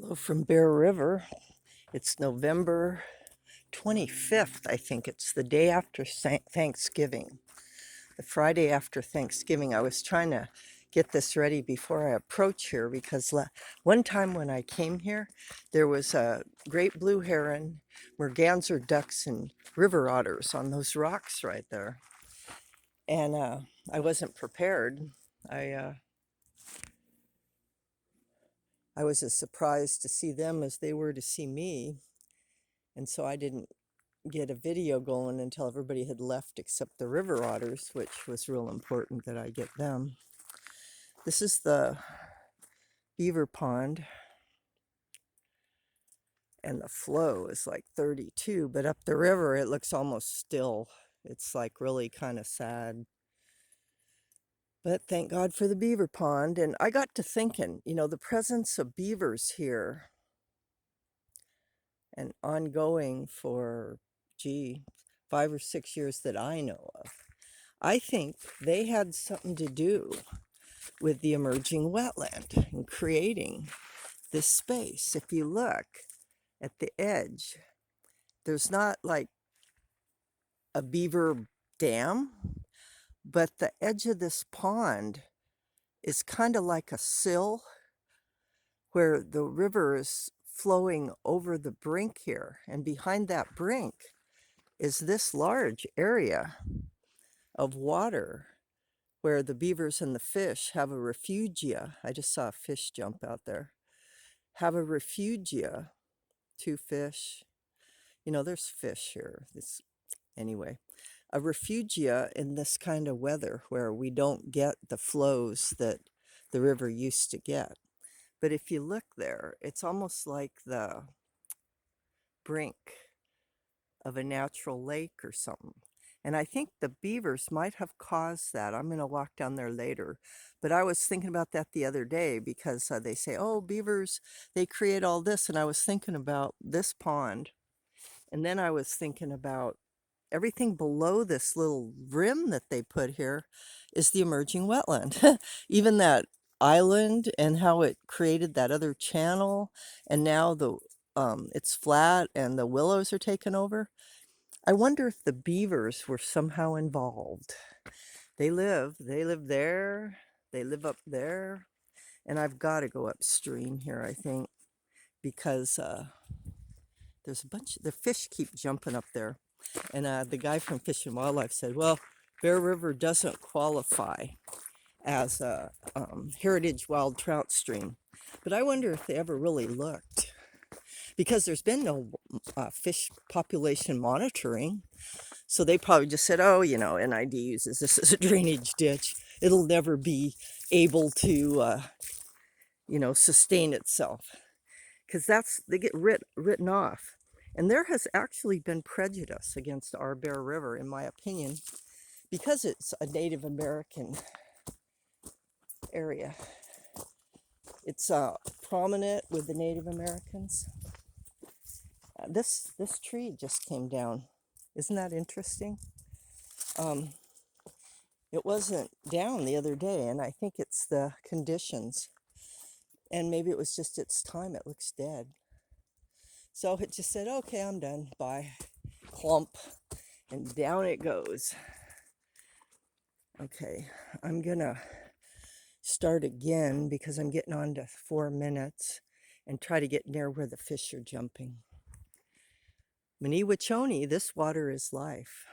Hello from Bear River. It's November 25th, I think. It's the day after Thanksgiving, the Friday after Thanksgiving. I was trying to get this ready before I approach here because one time when I came here, there was a great blue heron, merganser ducks, and river otters on those rocks right there. And I wasn't prepared. I I was as surprised to see them as they were to see me. And so I didn't get a video going until everybody had left except the river otters, which was real important that I get them. This is the beaver pond, and the flow is like 32, but up the river it looks almost still. It's like really kind of sad. But thank God for the beaver pond. And I got to thinking, the presence of beavers here and ongoing for, 5 or 6 years that I know of. I think they had something to do with the emerging wetland and creating this space. If you look at the edge, there's not like a beaver dam, but the edge of this pond is kind of like a sill where the river is flowing over the brink here. And behind that brink is this large area of water where the beavers and the fish have a refugia. I just saw a fish jump out there. Have a refugia, two fish. There's fish here. Anyway, a refugia in this kind of weather where we don't get the flows that the river used to get. But if you look there, it's almost like the brink of a natural lake or something. And I think the beavers might have caused that. I'm going to walk down there later. But I was thinking about that the other day because they say, oh, beavers, they create all this. And I was thinking about this pond. And then I was thinking about everything below this little rim that they put here is the emerging wetland. Even that island and how it created that other channel. And now it's flat and the willows are taken over. I wonder if the beavers were somehow involved. They live there, they live up there, and I've got to go upstream here, I think, because there's the fish keep jumping up there. And the guy from Fish and Wildlife said, well, Bear River doesn't qualify as a heritage wild trout stream. But I wonder if they ever really looked, because there's been no fish population monitoring. So they probably just said, oh, NID uses this as a drainage ditch. It'll never be able to, sustain itself. Because they get written off. And there has actually been prejudice against our Bear River, in my opinion, because it's a Native American area. It's prominent with the Native Americans. This tree just came down. Isn't that interesting? It wasn't down the other day, and I think it's the conditions. And maybe it was just its time. It looks dead. So it just said, okay, I'm done. Bye. Clump. And down it goes. Okay, I'm going to start again because I'm getting on to 4 minutes and try to get near where the fish are jumping. Maniwachoni, this water is life.